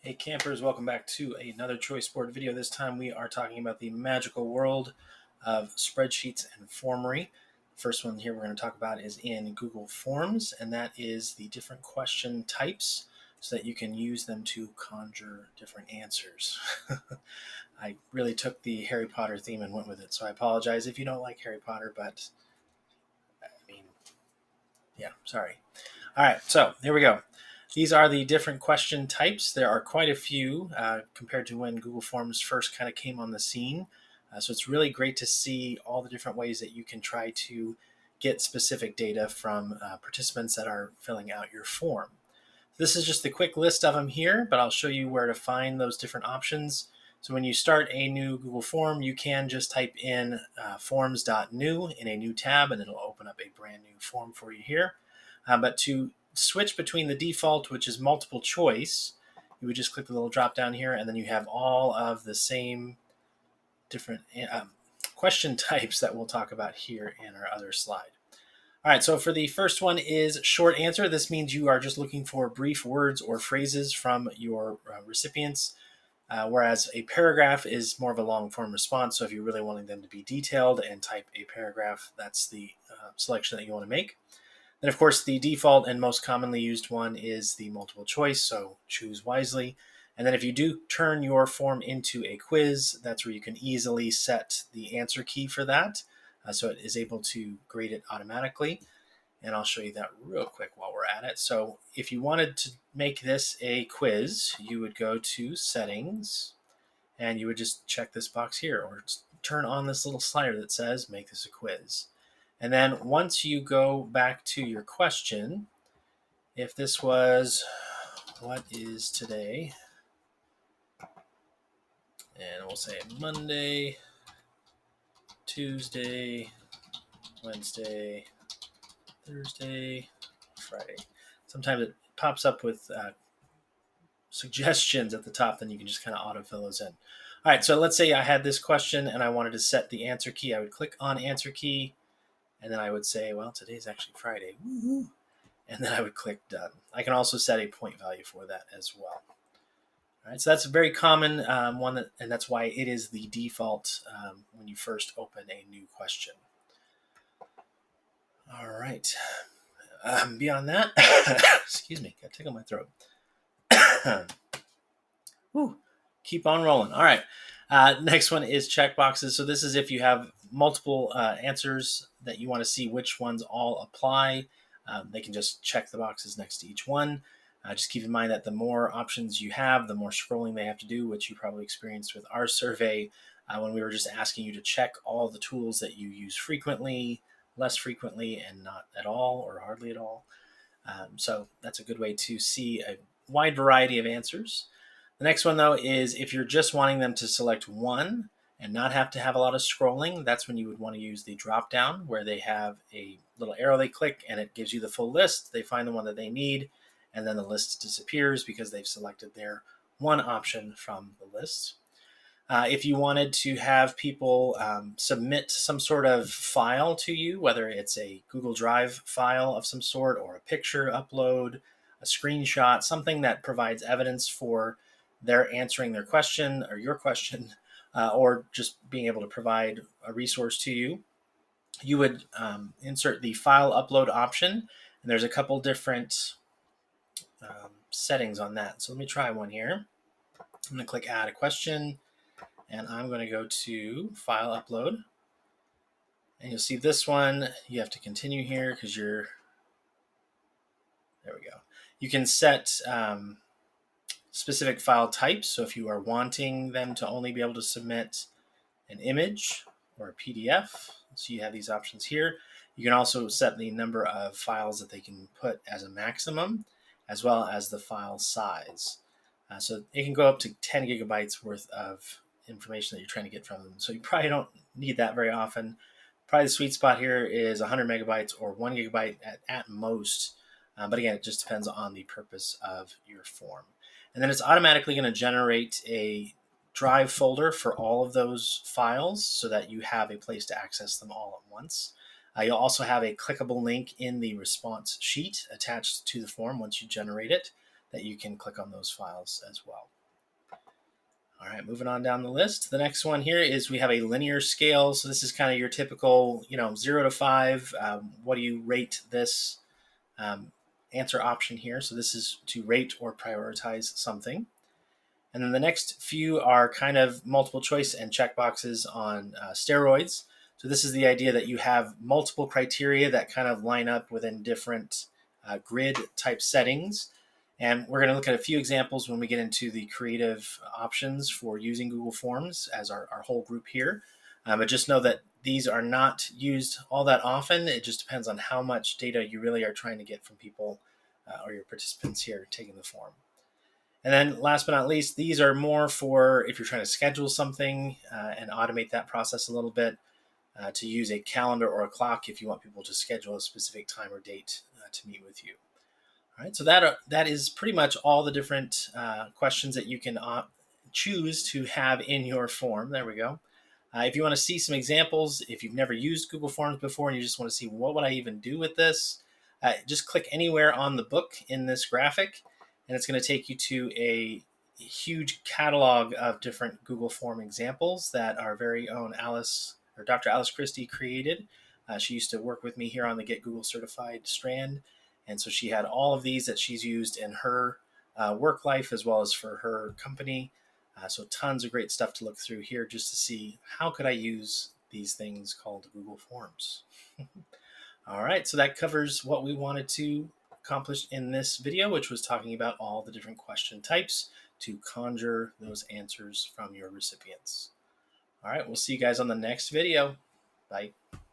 Hey campers, welcome back to another choice board video. This time we are talking about the magical world of spreadsheets and formery. First one here we're going to talk about is in Google Forms, and that is the different question types so that you can use them to conjure different answers. I really took the Harry Potter theme and went with it, so I apologize if you don't like Harry Potter, but I mean, yeah, sorry. All right, so here we go. These are the different question types. There are quite a few compared to when Google Forms first kind of came on the scene. So it's really great to see all the different ways that you can try to get specific data from participants that are filling out your form. This is just a quick list of them here, but I'll show you where to find those different options. So when you start a new Google form, you can just type in forms.new in a new tab, and it'll open up a brand new form for you here. But to switch between the default, which is multiple choice, you would just click the little drop down here, and then you have all of the same different question types that we'll talk about here in our other slide. All right, so for the first one is short answer. This means you are just looking for brief words or phrases from your recipients, whereas a paragraph is more of a long form response. So if you're really wanting them to be detailed and type a paragraph, that's the selection that you want to make. Then, of course, the default and most commonly used one is the multiple choice, so choose wisely. And then if you do turn your form into a quiz, that's where you can easily set the answer key for that, so it is able to grade it automatically. And I'll show you that real quick while we're at it. So if you wanted to make this a quiz, you would go to Settings, and you would just check this box here, or turn on this little slider that says make this a quiz. And then once you go back to your question, if this was, what is today? And we'll say Monday, Tuesday, Wednesday, Thursday, Friday. Sometimes it pops up with suggestions at the top, then you can just kind of autofill those in. All right, so let's say I had this question and I wanted to set the answer key. I would click on answer key, and then I would say, well, today's actually Friday. Woo-hoo. And then I would click done. I can also set a point value for that as well. All right, so that's a very common one, and that's why it is the default when you first open a new question. All right. Beyond that, excuse me, got a tickle in my throat. Woo, keep on rolling. All right. Next one is checkboxes. So this is if you have multiple answers that you want to see which ones all apply. They can just check the boxes next to each one. Just keep in mind that the more options you have, the more scrolling they have to do, which you probably experienced with our survey when we were just asking you to check all the tools that you use frequently, less frequently, and not at all or hardly at all. So that's a good way to see a wide variety of answers. The next one, though, is if you're just wanting them to select one and not have to have a lot of scrolling, that's when you would want to use the drop down where they have a little arrow they click and it gives you the full list. They find the one that they need, and then the list disappears because they've selected their one option from the list. If you wanted to have people submit some sort of file to you, whether it's a Google Drive file of some sort or a picture upload, a screenshot, something that provides evidence for their answering their question or your question, or just being able to provide a resource to you, you would insert the file upload option. And there's a couple different settings on that. So let me try one here. I'm going to click add a question, and I'm going to go to file upload. And you'll see this one, you have to continue here because there we go. You can set specific file types. So if you are wanting them to only be able to submit an image or a PDF, so you have these options here. You can also set the number of files that they can put as a maximum, as well as the file size. So it can go up to 10 gigabytes worth of information that you're trying to get from them. So you probably don't need that very often. Probably the sweet spot here is 100 megabytes or 1 gigabyte at most. But again, it just depends on the purpose of your form. And then it's automatically going to generate a Drive folder for all of those files so that you have a place to access them all at once. You'll also have a clickable link in the response sheet attached to the form once you generate it. that you can click on those files as well. All right, moving on down the list. The next one here is we have a linear scale. So this is kind of your typical, 0 to 5. What do you rate this answer option here? So this is to rate or prioritize something. And then the next few are kind of multiple choice and checkboxes on steroids. So this is the idea that you have multiple criteria that kind of line up within different grid type settings. And we're going to look at a few examples when we get into the creative options for using Google Forms as our whole group here. But just know that these are not used all that often. It just depends on how much data you really are trying to get from people or your participants here taking the form. And then last but not least, these are more for if you're trying to schedule something and automate that process a little bit, to use a calendar or a clock if you want people to schedule a specific time or date to meet with you. All right, so that is pretty much all the different questions that you can choose to have in your form. There we go. If you want to see some examples, if you've never used Google Forms before and you just want to see what would I even do with this, just click anywhere on the book in this graphic, and it's going to take you to a huge catalog of different Google Form examples that our very own Alice or Dr. Alice Christie created. She used to work with me here on the Get Google Certified strand, and so she had all of these that she's used in her work life as well as for her company. So tons of great stuff to look through here just to see how could I use these things called Google Forms. All right, so that covers what we wanted to accomplish in this video, which was talking about all the different question types to conjure those answers from your recipients. All right, we'll see you guys on the next video. Bye.